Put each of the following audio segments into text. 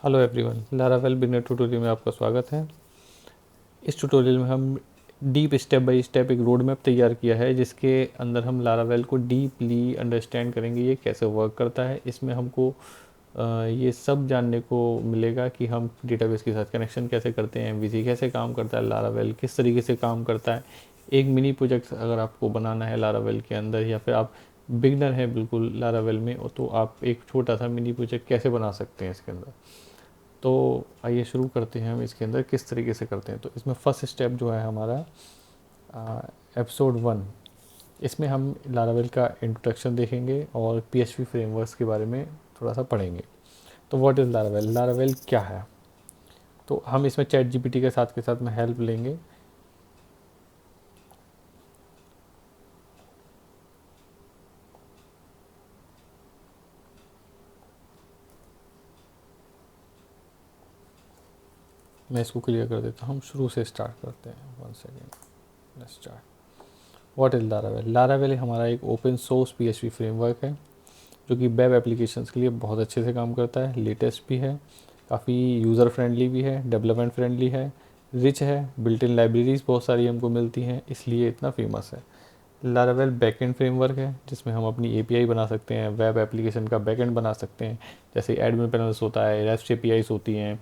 Hello everyone, Laravel beginner tutorial में आपका स्वागत है। इस ट्यूटोरियल में हम डीप स्टेप बाय स्टेप एक रोड मैप तैयार किया है, जिसके अंदर हम लारावेल को डीपली अंडरस्टैंड करेंगे, ये कैसे वर्क करता है। इसमें हमको ये सब जानने को मिलेगा कि हम डेटाबेस के साथ कनेक्शन कैसे करते हैं, एमवीसी कैसे काम करता है, लारावेल किस तरीके से काम करता है। एक मिनी प्रोजेक्ट अगर आपको बनाना है लारावेल के अंदर, या फिर आप बिगनर हैं बिल्कुल लारावेल में, तो आप एक छोटा सा मिनी प्रोजेक्ट कैसे बना सकते हैं इसके अंदर। तो आइए शुरू करते हैं हम इसके अंदर किस तरीके से करते हैं। तो इसमें फर्स्ट स्टेप जो है हमारा एपिसोड 1, इसमें हम लारावेल का इंट्रोडक्शन देखेंगे और पीएचपी फ्रेमवर्क्स के बारे में थोड़ा सा पढ़ेंगे। तो व्हाट इज़ लारावेल, लारावेल क्या है। तो हम इसमें चैट जीपीटी के साथ में हेल्प लेंगे। मैं इसको क्लियर कर देता हूँ, हम शुरू से स्टार्ट करते हैं। 1 second, let's start. What is Laravel, Laravel हमारा एक ओपन सोर्स पीएचपी फ्रेमवर्क है जो कि वेब एप्लीकेशंस के लिए बहुत अच्छे से काम करता है। लेटेस्ट भी है, काफ़ी यूज़र फ्रेंडली भी है, डेवलपमेंट फ्रेंडली है, रिच है, बिल्ट इन लाइब्रेरीज बहुत सारी हमको मिलती हैं, इसलिए इतना फेमस है। लारावेल बैकएंड फ्रेमवर्क है जिसमें हम अपनी एपीआई बना सकते हैं, वेब एप्लीकेशन का बैकएंड बना सकते हैं। जैसे एडमिन पैनल्स होता है, रेस्ट एपीआईज होती हैं,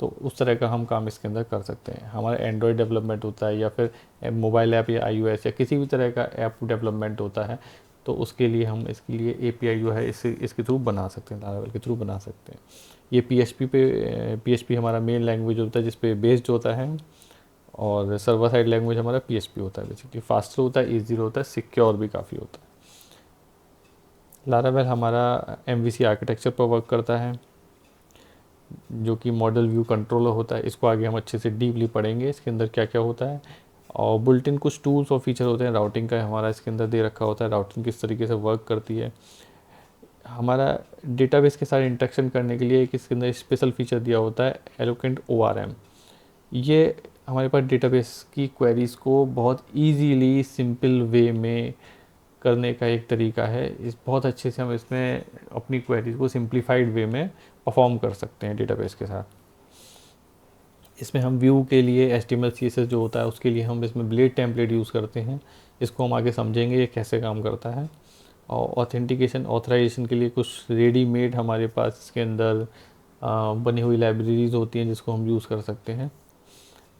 तो उस तरह का हम काम इसके अंदर कर सकते हैं। हमारा एंड्रॉयड डेवलपमेंट होता है, या फिर मोबाइल ऐप या आईओएस या किसी भी तरह का ऐप डेवलपमेंट होता है, तो उसके लिए हम इसके लिए एपीआई जो है इसके थ्रू बना सकते हैं, लारावेल के थ्रू बना सकते हैं। ये पीएचपी हमारा मेन लैंग्वेज होता है जिस पे बेस्ड होता है, और सर्वर साइड लैंग्वेज हमारा पीएचपी होता है। बेसिकली फास्टर होता है, ईजी होता है, सिक्योर भी काफ़ी होता है। लारावेल हमारा एमवीसी आर्किटेक्चर पर वर्क करता है, जो कि मॉडल व्यू कंट्रोलर होता है। इसको आगे हम अच्छे से डीपली पढ़ेंगे, इसके अंदर क्या क्या होता है। और बुलेटिन कुछ टूल्स और फीचर होते हैं, राउटिंग का हमारा इसके अंदर दे रखा होता है, राउटिंग किस तरीके से वर्क करती है। हमारा डेटाबेस के साथ इंटरेक्शन करने के लिए एक इसके अंदर स्पेशल फीचर दिया होता है, एलोकेंट ओआरएम। ये हमारे पास डेटाबेस की क्वेरीज़ को बहुत इजीली सिंपल वे में करने का एक तरीका है। इस बहुत अच्छे से हम इसमें अपनी क्वेरीज को सिंप्लीफाइड वे में परफॉर्म कर सकते हैं डेटाबेस के साथ। इसमें हम व्यू के लिए HTML CSS जो होता है उसके लिए हम इसमें ब्लेड टेम्पलेट यूज़ करते हैं। इसको हम आगे समझेंगे ये कैसे काम करता है। और ऑथेंटिकेशन ऑथराइजेशन के लिए कुछ रेडीमेड हमारे पास इसके अंदर बनी हुई लाइब्रेरीज होती हैं जिसको हम यूज़ कर सकते हैं।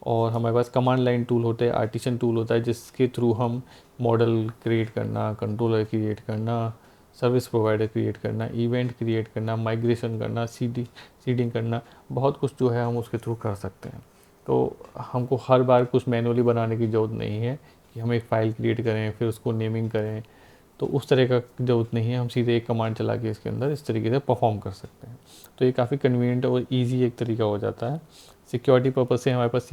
और हमारे पास कमांड लाइन टूल होते हैं, आर्टिशन टूल होता है जिसके थ्रू हम मॉडल क्रिएट करना, कंट्रोलर क्रिएट करना, सर्विस प्रोवाइडर क्रिएट करना, इवेंट क्रिएट करना, माइग्रेशन करना, सीडिंग करना, बहुत कुछ जो है हम उसके थ्रू कर सकते हैं। तो हमको हर बार कुछ मैनुअली बनाने की ज़रूरत नहीं है कि हम एक फ़ाइल क्रिएट करें फिर उसको नेमिंग करें, तो उस तरह का ज़रूरत नहीं है। हम सीधे एक कमांड चला के इसके अंदर इस तरीके से परफॉर्म कर सकते हैं। तो ये काफ़ी कन्वीनियंट और ईजी एक तरीका हो जाता है। सिक्योरिटी पर्पज़ से हमारे पास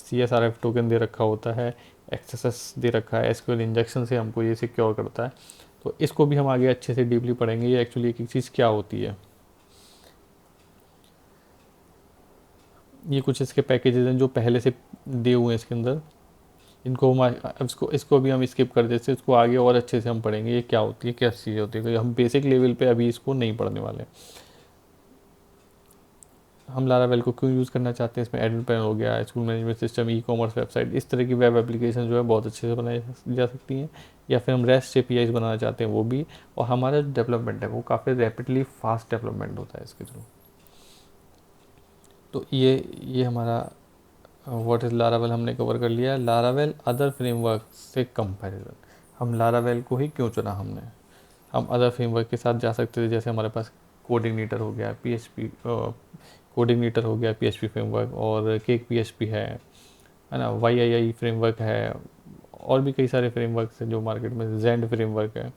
CSRF टोकन दे रखा होता है, XSS दे रखा है, SQL इंजेक्शन से हमको ये सिक्योर करता है। तो इसको भी हम आगे अच्छे से डीपली पढ़ेंगे, ये एक्चुअली एक चीज़ क्या होती है। ये कुछ इसके पैकेजेस हैं जो पहले से दिए हुए हैं इसके अंदर, इनको हम इसको भी हम स्किप कर देते हैं। इसको आगे और अच्छे से हम पढ़ेंगे ये क्या होती है, क्या चीज़ होती है, क्योंकि हम बेसिक लेवल पे अभी इसको नहीं पढ़ने वाले। हम लारावेल को क्यों यूज़ करना चाहते हैं, इसमें एडमिन पैनल हो गया, school management system, e-commerce website, इस तरह की वेब एप्लीकेशन जो है बहुत अच्छे से बनाई जा सकती हैं। या फिर हम रेस्ट APIs बनाना चाहते हैं वो भी। और हमारा डेवलपमेंट है वो काफ़ी रैपिडली फास्ट डेवलपमेंट होता है इसके थ्रू। तो ये हमारा व्हाट इज़ लारावेल हमने कवर कर लिया है। लारावेल अदर फ्रेमवर्क से कंपैरिजन, हम लारावेल को ही क्यों चुना हमने। हम अदर फ्रेमवर्क के साथ जा सकते थे, जैसे हमारे पास कोऑर्डिनेटर हो गया, कोऑर्डिनेटर हो गया PHP फ्रेमवर्क, और केक PHP है ना, YII फ्रेमवर्क है, और भी कई सारे फ्रेमवर्क हैं जो मार्केट में, जेंड फ्रेमवर्क है।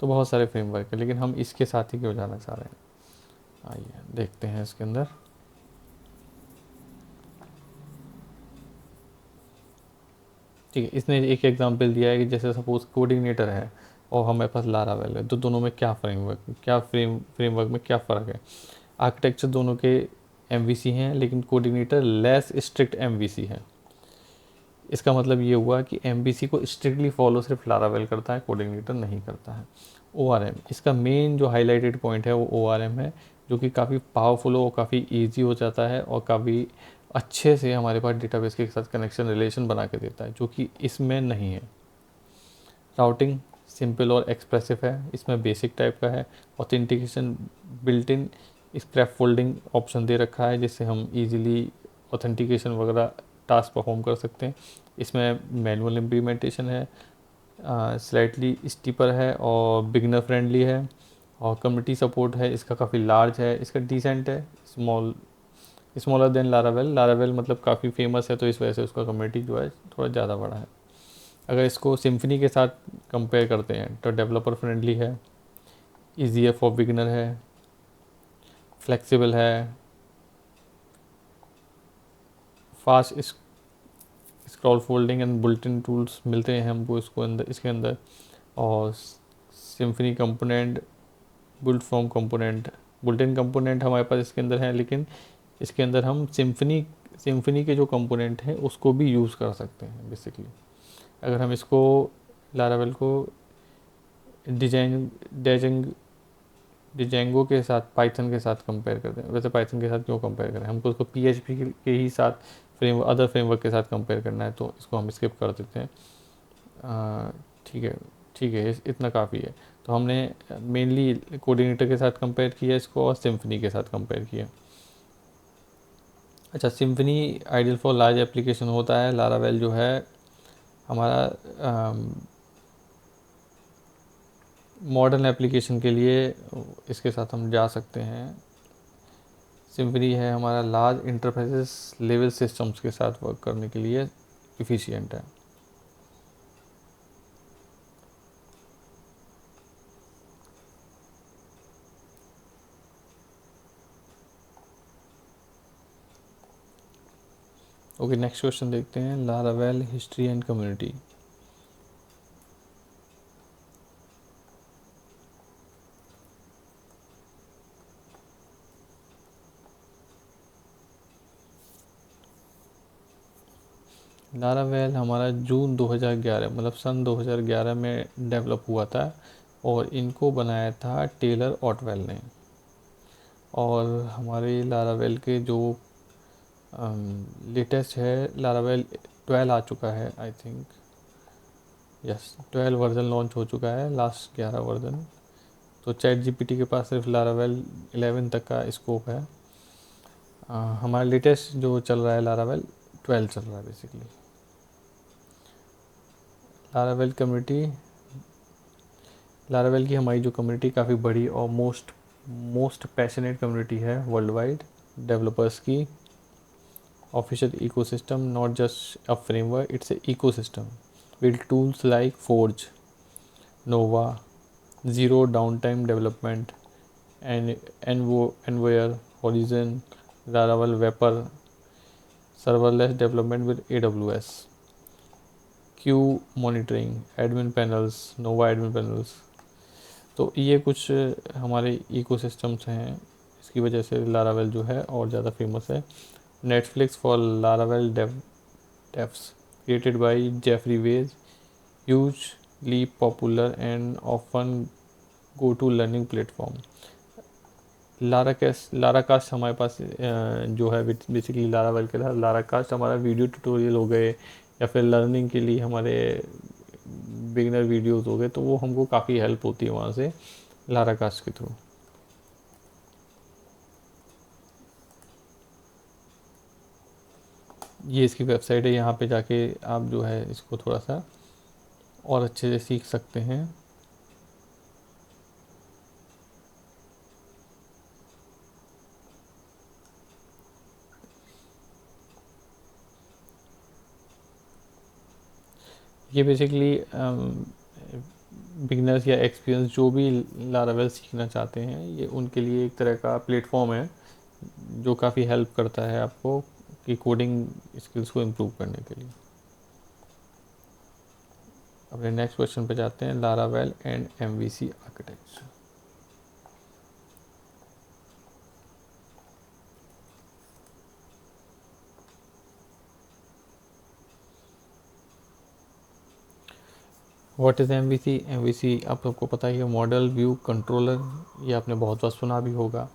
तो बहुत सारे फ्रेमवर्क है, लेकिन हम इसके साथ ही क्यों जाना चाह रहे हैं, आइए देखते हैं इसके अंदर। ठीक है, इसने एक एग्जांपल दिया है कि जैसे सपोज कोऑर्डिनेटर है और हमारे पास लारावेल है, तो दोनों में क्या फ्रेमवर्क में क्या फ़र्क है। आर्किटेक्चर दोनों के MVC हैं, लेकिन कोऑर्डिनेटर लेस स्ट्रिक्ट MVC है। इसका मतलब ये हुआ कि MVC को स्ट्रिक्टली फॉलो सिर्फ लारावेल करता है, कोऑर्डिनेटर नहीं करता है। ORM, इसका मेन जो हाईलाइटेड पॉइंट है वो ORM है, जो कि काफ़ी पावरफुल और काफ़ी ईजी हो जाता है और काफ़ी अच्छे से हमारे पास डेटाबेस के साथ कनेक्शन रिलेशन बना के देता है, जो कि इसमें नहीं है। राउटिंग सिंपल और एक्सप्रेसिव है, इसमें बेसिक टाइप का है। Authentication built in scaffolding option दे रखा है, जिससे हम इजीली ऑथेंटिकेशन वगैरह टास्क परफॉर्म कर सकते हैं। इसमें मैनुअल इम्प्लीमेंटेशन है, स्लाइटली स्टीपर है और बिगनर फ्रेंडली है। और कम्युनिटी सपोर्ट है, इसका काफ़ी लार्ज है, इसका डिसेंट है, स्मॉलर देन लारावेल। लारावेल मतलब काफ़ी फेमस है, तो इस वजह से उसका कम्युनिटी जो है थोड़ा ज़्यादा बड़ा है। अगर इसको सिम्फनी के साथ कंपेयर करते हैं तो डेवलपर फ्रेंडली है, ईजी है फॉर बिगिनर है, फ्लेक्सिबल है, fast scaffolding and built-in tools मिलते हैं हमको इसके अंदर। और Symfony component built from component, built-in component हमारे पास इसके अंदर है, लेकिन इसके अंदर हम सिम्फनी के जो कंपोनेंट हैं उसको भी यूज़ कर सकते हैं बेसिकली। अगर हम इसको लारावेल को डिजाइन डेजिंग डिजेंगो के साथ पाइथन के साथ कंपेयर करते हैं, वैसे पाइथन के साथ क्यों कंपेयर करें, हमको उसको PHP के ही साथ अदर फ्रेमवर्क के साथ कंपेयर करना है, तो इसको हम स्किप कर देते हैं। ठीक है, ठीक है, इतना काफ़ी है। तो हमने मेनली कोऑर्डिनेटर के साथ कंपेयर किया इसको और सिम्फनी के साथ कंपेयर किया। अच्छा, symphony ideal for large application होता है, लारावेल जो है हमारा मॉडर्न एप्लीकेशन के लिए इसके साथ हम जा सकते हैं। सिम्फनी है हमारा लार्ज इंटरफेसेस लेवल सिस्टम्स के साथ वर्क करने के लिए इफ़िशियंट है। ओके, नेक्स्ट क्वेश्चन देखते हैं, Laravel history and community. Laravel हमारा जून 2011 मतलब सन 2011 में डेवलप हुआ था और इनको बनाया था टेलर ऑटवेल ने। और हमारे लारावेल के जो लेटेस्ट है, लारावेल 12 आ चुका है I think, yes 12 version launch हो चुका है, लास्ट 11 वर्जन। तो ChatGPT के पास सिर्फ लारावेल 11 तक का स्कोप है। हमारा लेटेस्ट जो चल रहा है लारावेल 12 चल रहा है बेसिकली। लारावेल कम्युनिटी, लारावेल की हमारी जो कम्युनिटी काफ़ी बड़ी और मोस्ट पैशनेट कम्युनिटी है वर्ल्ड वाइड डेवलपर्स की। Official ecosystem, not just a framework, it's a ecosystem with tools like Forge, Nova, zero down time development, Envoyer, Horizon, Laravel Vapor, serverless development with AWS, queue monitoring, admin panels, Nova admin panels. तो ये कुछ हमारे ecosystems हैं, इसकी वजह से Laravel जो है और ज़्यादा फेमस है। Netflix for Laravel devs, created by Jeffrey Way, hugely popular and often go to learning platform. Laracasts हमारे पास जो है बेसिकली लारावेल के साथ लाराकास्ट हमारा वीडियो ट्यूटोरियल हो गए या फिर लर्निंग के लिए हमारे बिगनर वीडियोस हो गए, तो वो हमको काफ़ी हेल्प होती है वहाँ से लाराकास्ट के थ्रू। ये इसकी वेबसाइट है, यहाँ पे जाके आप जो है इसको थोड़ा सा और अच्छे से सीख सकते हैं। ये बेसिकली बिगनर्स या एक्सपीरियंस जो भी लारावेल सीखना चाहते हैं, ये उनके लिए एक तरह का प्लेटफॉर्म है जो काफ़ी हेल्प करता है आपको कि कोडिंग स्किल्स को इम्प्रूव करने के लिए। अपने नेक्स्ट क्वेश्चन पे जाते हैं, Laravel and MVC architecture. What is MVC? MVC आप सबको पता ही है, मॉडल व्यू कंट्रोलर, ये आपने बहुत बार सुना भी होगा।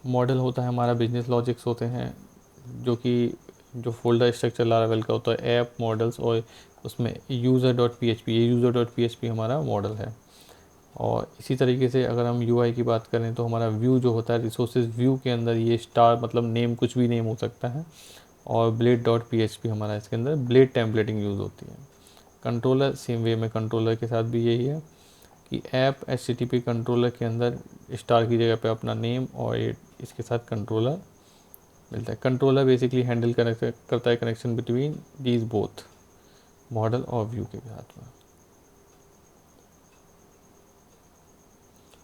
मॉडल होता है हमारा बिजनेस लॉजिक्स होते हैं, जो फोल्डर स्ट्रक्चर लारावेल का होता है, ऐप मॉडल्स, और उसमें user.php, ये user.php हमारा मॉडल है। और इसी तरीके से अगर हम UI की बात करें तो हमारा व्यू जो होता है, रिसोर्सेज व्यू के अंदर ये स्टार मतलब नेम, कुछ भी नेम हो सकता है। और blade.php हमारा, इसके अंदर ब्लेड टेम्पलेटिंग यूज़ होती है। कंट्रोलर सेम वे में, कंट्रोलर के साथ भी यही है कि ऐप HTTP कंट्रोलर के अंदर स्टार की जगह पे अपना नेम और ये इसके साथ कंट्रोलर मिलता है। कंट्रोलर बेसिकली हैंडल करता है connection between these both, model और व्यू के साथ में।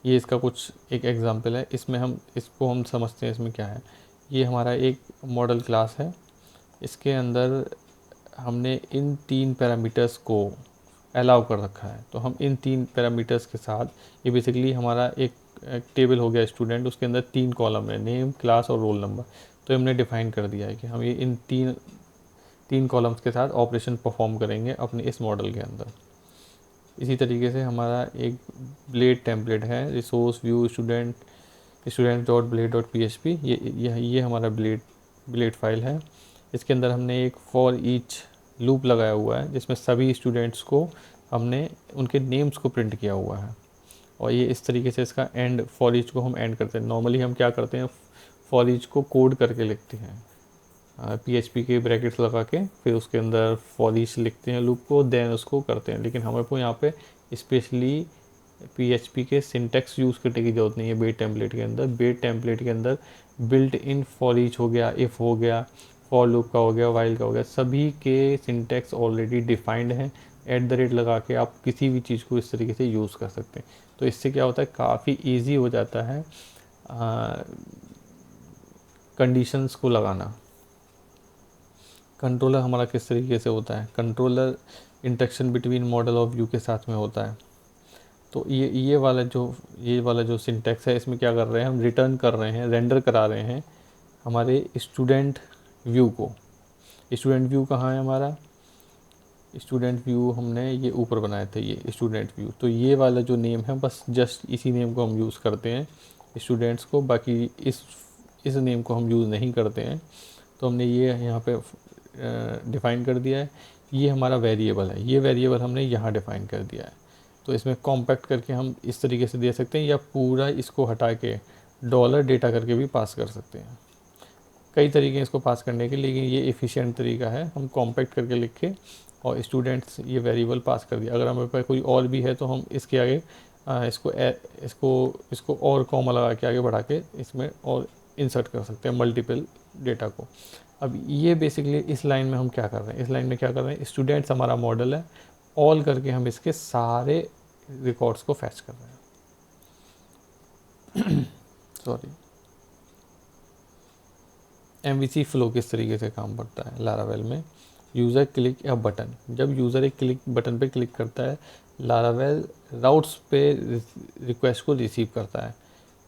ये इसका कुछ एक एग्जांपल है, इसमें इसको हम समझते हैं इसमें क्या है। ये हमारा एक मॉडल क्लास है, इसके अंदर हमने इन 3 पैरामीटर्स को अलाउ कर रखा है। तो हम इन 3 पैरामीटर्स के साथ, ये बेसिकली हमारा एक टेबल हो गया स्टूडेंट, उसके अंदर 3 कॉलम है, नेम, क्लास और रोल नंबर। तो हमने डिफाइन कर दिया है कि हम ये इन तीन कॉलम्स के साथ ऑपरेशन परफॉर्म करेंगे अपने इस मॉडल के अंदर। इसी तरीके से हमारा एक ब्लेड टेम्पलेट है, resource view student dot blade dot php, ये हमारा ब्लेड फाइल है। इसके अंदर हमने एक फॉर ईच लूप लगाया हुआ है, जिसमें सभी स्टूडेंट्स को हमने उनके नेम्स को प्रिंट किया हुआ है। और ये इस तरीके से इसका एंड, फॉर ईच को हम एंड करते हैं। नॉर्मली हम क्या करते हैं, फॉर ईच को कोड करके लिखते हैं, PHP के ब्रैकेट्स लगा के, फिर उसके अंदर फॉर ईच लिखते हैं लूप को, देन उसको करते हैं। लेकिन हमें को यहाँ पे स्पेशली PHP के सिंटेक्स यूज़ करने की ज़रूरत नहीं है। बेट टेम्पलेट के अंदर, बेट टेम्पलेट के अंदर बिल्ट इन फॉर ईच हो गया, इफ़ हो गया, फॉर लूप का हो गया, वाइल का हो गया, सभी के सिंटेक्स ऑलरेडी डिफाइंड हैं। @ लगा के आप किसी भी चीज़ को इस तरीके से यूज़ कर सकते हैं। तो इससे क्या होता है, काफ़ी ईजी हो जाता है कंडीशंस को लगाना। कंट्रोलर हमारा किस तरीके से होता है, कंट्रोलर इंटरेक्शन बिटवीन मॉडल और व्यू के साथ में होता है। तो ये वाला जो सिंटेक्स है, इसमें क्या कर रहे हैं, हम रिटर्न कर रहे हैं, रेंडर करा रहे हैं हमारे स्टूडेंट व्यू को। स्टूडेंट व्यू कहाँ है हमारा, स्टूडेंट व्यू हमने ये ऊपर बनाए थे, ये स्टूडेंट व्यू। तो ये वाला जो नेम है, बस जस्ट इसी नेम को हम यूज़ करते हैं स्टूडेंट्स को, बाकी इस नेम को हम यूज़ नहीं करते हैं। तो हमने ये यहाँ पे डिफ़ाइन कर दिया है। ये हमारा वेरिएबल है, ये वेरिएबल हमने यहाँ डिफ़ाइन कर दिया है। तो इसमें कॉम्पैक्ट करके हम इस तरीके से दे सकते हैं, या पूरा इसको हटा के डॉलर डेटा करके भी पास कर सकते हैं। कई तरीके हैं इसको पास करने के, लेकिन ये एफिशिएंट तरीका है। हम कॉम्पैक्ट करके लिख के और स्टूडेंट्स ये वेरिएबल पास कर दिया। अगर हमारे पास कोई और भी है तो हम इसके आगे इसको और कॉमा लगा के आगे बढ़ा के इसमें और इंसर्ट कर सकते हैं मल्टीपल डेटा को। अब ये बेसिकली इस लाइन में हम क्या कर रहे हैं, इस लाइन में क्या कर रहे हैं, स्टूडेंट्स हमारा मॉडल है, ऑल करके हम इसके सारे रिकॉर्ड्स को फैच कर रहे हैं। सॉरी। MVC फ्लो किस तरीके से काम करता है लारावेल में, यूज़र क्लिक या बटन, जब यूज़र एक बटन पे क्लिक करता है, लारावेल राउट्स पे रिक्वेस्ट को रिसीव करता है।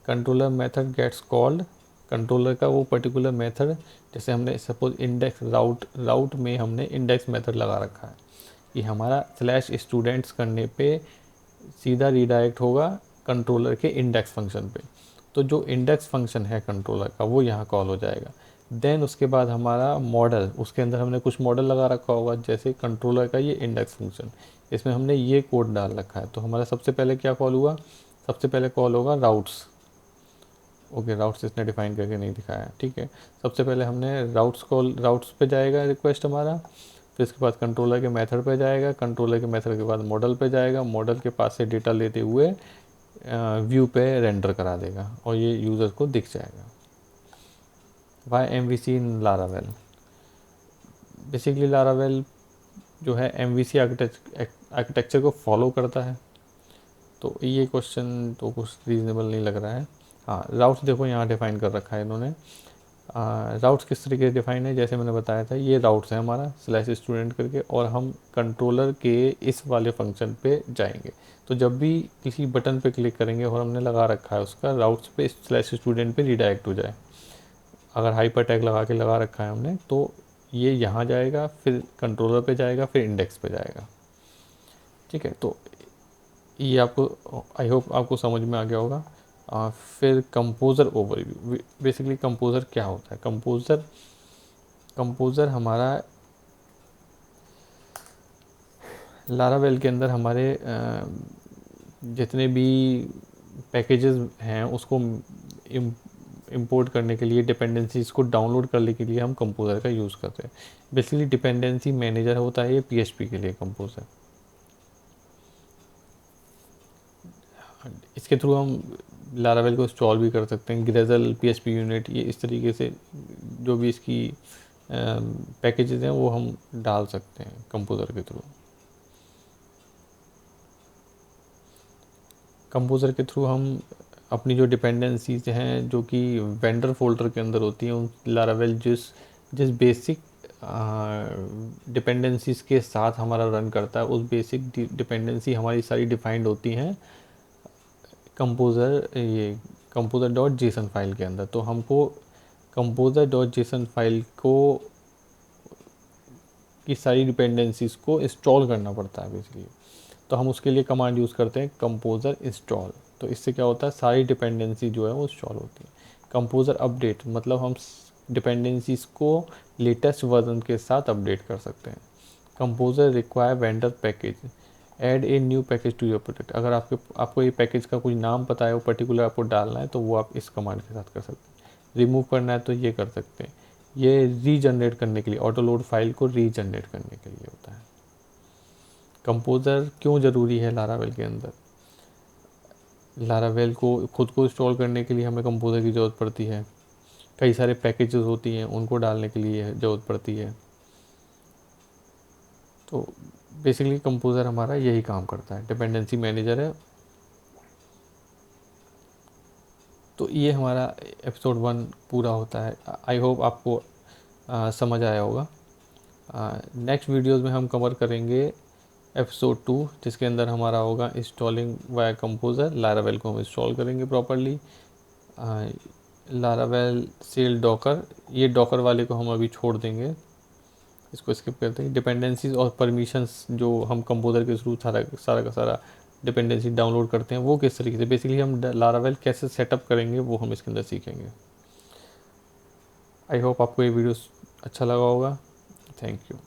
Controller method gets called, controller का वो पर्टिकुलर मेथड, जैसे हमने सपोज इंडेक्स राउट में हमने इंडेक्स मेथड लगा रखा है कि हमारा /स्टूडेंट्स करने पे सीधा रीडायरेक्ट होगा कंट्रोलर के इंडेक्स फंक्शन पे। तो जो इंडेक्स फंक्शन है कंट्रोलर का, वो यहाँ कॉल हो जाएगा। देन उसके बाद हमारा मॉडल, उसके अंदर हमने कुछ मॉडल लगा रखा होगा, जैसे कंट्रोलर का ये इंडेक्स फंक्शन, इसमें हमने ये कोड डाल रखा है। तो हमारा सबसे पहले क्या कॉल हुआ, सबसे पहले कॉल होगा राउट्स। ओके, राउट्स इसने डिफाइन करके नहीं दिखाया, ठीक है। सबसे पहले हमने राउट्स पे जाएगा रिक्वेस्ट हमारा, फिर इसके बाद कंट्रोलर के मेथड पे जाएगा, कंट्रोलर के मेथड के बाद मॉडल पे जाएगा, मॉडल के पास से डेटा लेते हुए व्यू पे रेंडर करा देगा और ये यूज़र को दिख जाएगा। वाई MVC इन लारावेल, बेसिकली लारावेल जो है MVC आर्किटेक्चर को फॉलो करता है। तो ये क्वेश्चन तो कुछ रीज़नेबल नहीं लग रहा है। हाँ, राउट्स देखो यहाँ डिफ़ाइन कर रखा है इन्होंने। राउट्स किस तरीके से डिफ़ाइन है, जैसे मैंने बताया था, ये राउट्स है हमारा /स्टूडेंट करके, और हम कंट्रोलर के इस वाले फंक्शन पे जाएंगे। तो जब भी किसी बटन पे क्लिक करेंगे और हमने लगा रखा है उसका राउट्स पे /स्टूडेंट पे रिडायरेक्ट हो जाए, अगर हाइपर टैग लगा रखा है हमने, तो ये यहाँ जाएगा, फिर कंट्रोलर पे जाएगा, फिर इंडेक्स पे जाएगा, ठीक है। तो ये आपको, आई होप आपको समझ में आ गया होगा। फिर कंपोज़र ओवरव्यू। बेसिकली कंपोज़र क्या होता है? कंपोज़र हमारा लारावेल के अंदर हमारे जितने भी पैकेजेस हैं उसको इंपोर्ट करने के लिए, डिपेंडेंसीज को डाउनलोड करने के लिए हम कंपोज़र का यूज़ करते हैं। बेसिकली डिपेंडेंसी मैनेजर होता है ये पीएचपी के लिए कंपोज़र। इसके थ्रू हम लारावेल को इंस्टॉल भी कर सकते हैं, ग्रेजल, पीएचपी यूनिट, ये इस तरीके से जो भी इसकी पैकेजेस हैं वो हम डाल सकते हैं कंपोज़र के थ्रू। कंपोज़र के थ्रू हम अपनी जो डिपेंडेंसीज हैं जो कि वेंडर फोल्डर के अंदर होती हैं, उन लारावेल जिस जिस बेसिक डिपेंडेंसीज के साथ हमारा रन करता है, उस बेसिक डिपेंडेंसी हमारी सारी डिफाइंड होती हैं कंपोज़र डॉट जेसन फाइल के अंदर। तो हमको कंपोज़र डॉट जेसन फाइल को की सारी डिपेंडेंसीज को इंस्टॉल करना पड़ता है बेसिकली। तो हम उसके लिए कमांड यूज़ करते हैं कंपोज़र इंस्टॉल। तो इससे क्या होता है, सारी डिपेंडेंसी जो है वो इंस्टॉल होती है। कंपोज़र अपडेट मतलब हम डिपेंडेंसीज को लेटेस्ट वर्जन के साथ अपडेट कर सकते हैं। Composer require vendor package, add a new package to your project. अगर आपको ये पैकेज का कोई नाम पता है, वो पर्टिकुलर आपको डालना है, तो वो आप इस कमांड के साथ कर सकते हैं। रिमूव करना है तो ये कर सकते हैं। ये रीजनरेट करने के लिए, ऑटो लोड फाइल को रीजनरेट करने के लिए होता है। कंपोज़र क्यों ज़रूरी है लारावेल के अंदर? लारावेल को खुद को इंस्टॉल करने के लिए हमें कंपोज़र की ज़रूरत पड़ती है। कई सारे पैकेजेस होती हैं, उनको डालने के लिए ज़रूरत पड़ती है। तो बेसिकली कंपोज़र हमारा यही काम करता है, डिपेंडेंसी मैनेजर है। तो ये हमारा एपिसोड 1 पूरा होता है। आई होप आपको समझ आया होगा। नेक्स्ट वीडियोस में हम कवर करेंगे एपिसोड 2, जिसके अंदर हमारा होगा इंस्टॉलिंग वाया कंपोज़र। लारावेल को हम इंस्टॉल करेंगे प्रॉपरली। लारावेल सेल डॉकर, ये डॉकर वाले को हम अभी छोड़ देंगे, इसको स्किप करते हैं। डिपेंडेंसीज और परमिशंस जो हम कंपोज़र के थ्रू सारा का सारा डिपेंडेंसी डाउनलोड करते हैं, वो किस तरीके से, बेसिकली हम लारावेल कैसे सेटअप करेंगे वो हम इसके अंदर सीखेंगे। आई होप आपको ये वीडियो अच्छा लगा होगा। Thank you.